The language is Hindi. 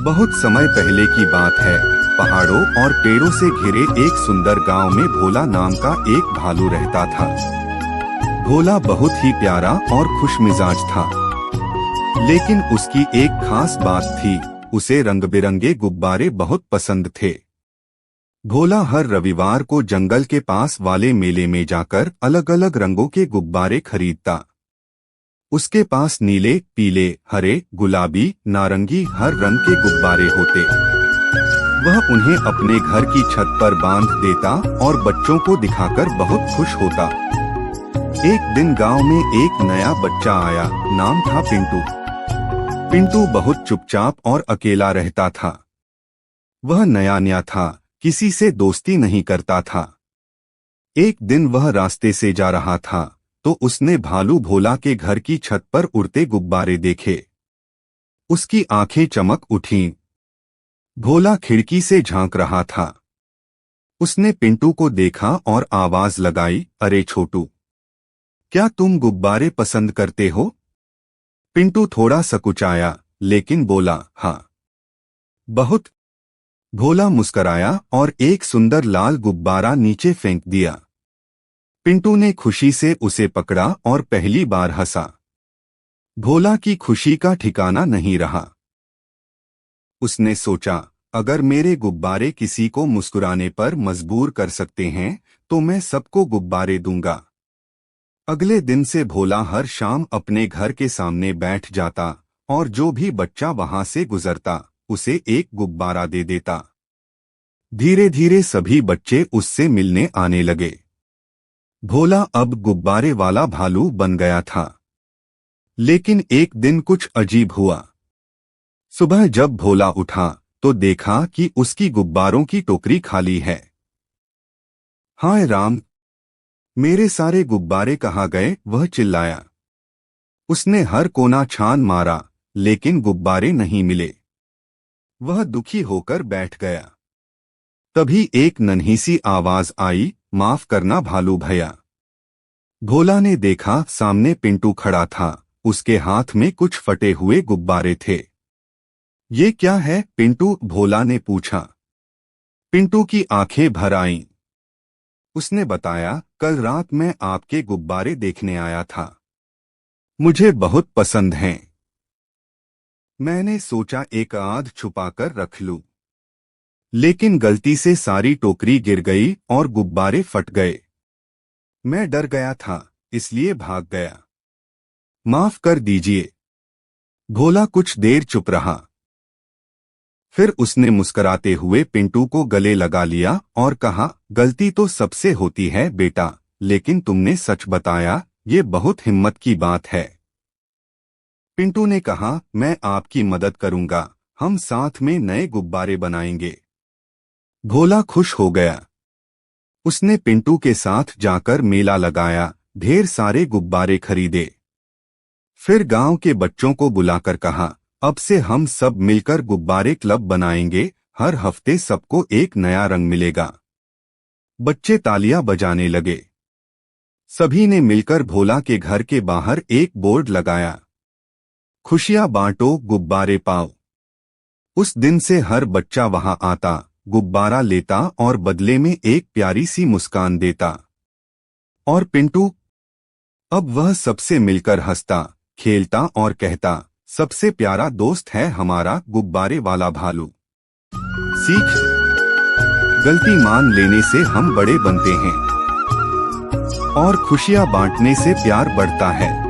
बहुत समय पहले की बात है। पहाड़ों और पेड़ों से घिरे एक सुंदर गांव में भोला नाम का एक भालू रहता था। भोला बहुत ही प्यारा और खुशमिजाज था, लेकिन उसकी एक खास बात थी, उसे रंग बिरंगे गुब्बारे बहुत पसंद थे। भोला हर रविवार को जंगल के पास वाले मेले में जाकर अलग अलग रंगों के गुब्बारे खरीदता। उसके पास नीले, पीले, हरे, गुलाबी, नारंगी हर रंग के गुब्बारे होते। वह उन्हें अपने घर की छत पर बांध देता और बच्चों को दिखाकर बहुत खुश होता। एक दिन गांव में एक नया बच्चा आया, नाम था पिंटू। पिंटू बहुत चुपचाप और अकेला रहता था। वह नया नया था, किसी से दोस्ती नहीं करता था। एक दिन वह रास्ते से जा रहा था तो उसने भालू भोला के घर की छत पर उड़ते गुब्बारे देखे। उसकी आंखें चमक उठीं। भोला खिड़की से झांक रहा था। उसने पिंटू को देखा और आवाज लगाई, अरे छोटू, क्या तुम गुब्बारे पसंद करते हो? पिंटू थोड़ा सकुचाया, लेकिन बोला, हाँ, बहुत। भोला मुस्कराया और एक सुंदर लाल गुब्बारा नीचे फेंक दिया। पिंटू ने खुशी से उसे पकड़ा और पहली बार हंसा। भोला की खुशी का ठिकाना नहीं रहा। उसने सोचा, अगर मेरे गुब्बारे किसी को मुस्कुराने पर मजबूर कर सकते हैं तो मैं सबको गुब्बारे दूंगा। अगले दिन से भोला हर शाम अपने घर के सामने बैठ जाता और जो भी बच्चा वहां से गुजरता उसे एक गुब्बारा दे देता। धीरे धीरे सभी बच्चे उससे मिलने आने लगे। भोला अब गुब्बारे वाला भालू बन गया था। लेकिन एक दिन कुछ अजीब हुआ। सुबह जब भोला उठा तो देखा कि उसकी गुब्बारों की टोकरी खाली है। हाय राम, मेरे सारे गुब्बारे कहाँ गए? वह चिल्लाया। उसने हर कोना छान मारा, लेकिन गुब्बारे नहीं मिले। वह दुखी होकर बैठ गया। तभी एक नन्ही सी आवाज आई, माफ करना भालू भैया। भोला ने देखा, सामने पिंटू खड़ा था। उसके हाथ में कुछ फटे हुए गुब्बारे थे। ये क्या है पिंटू? भोला ने पूछा। पिंटू की आंखें भर आईं। उसने बताया, कल रात मैं आपके गुब्बारे देखने आया था। मुझे बहुत पसंद हैं। मैंने सोचा एक आध छुपाकर रख लूं, लेकिन गलती से सारी टोकरी गिर गई और गुब्बारे फट गए। मैं डर गया था, इसलिए भाग गया। माफ कर दीजिए। भोला कुछ देर चुप रहा। फिर उसने मुस्कुराते हुए पिंटू को गले लगा लिया और कहा, गलती तो सबसे होती है बेटा, लेकिन तुमने सच बताया, ये बहुत हिम्मत की बात है। पिंटू ने कहा, मैं आपकी मदद करूंगा, हम साथ में नए गुब्बारे बनाएंगे। भोला खुश हो गया। उसने पिंटू के साथ जाकर मेला लगाया, ढेर सारे गुब्बारे खरीदे। फिर गांव के बच्चों को बुलाकर कहा, अब से हम सब मिलकर गुब्बारे क्लब बनाएंगे, हर हफ्ते सबको एक नया रंग मिलेगा। बच्चे तालियां बजाने लगे। सभी ने मिलकर भोला के घर के बाहर एक बोर्ड लगाया, खुशियां बांटो, गुब्बारे पाओ। उस दिन से हर बच्चा वहां आता, गुब्बारा लेता और बदले में एक प्यारी सी मुस्कान देता। और पिंटू, अब वह सबसे मिलकर हंसता, खेलता और कहता, सबसे प्यारा दोस्त है हमारा गुब्बारे वाला भालू। सीख, गलती मान लेने से हम बड़े बनते हैं और खुशियां बांटने से प्यार बढ़ता है।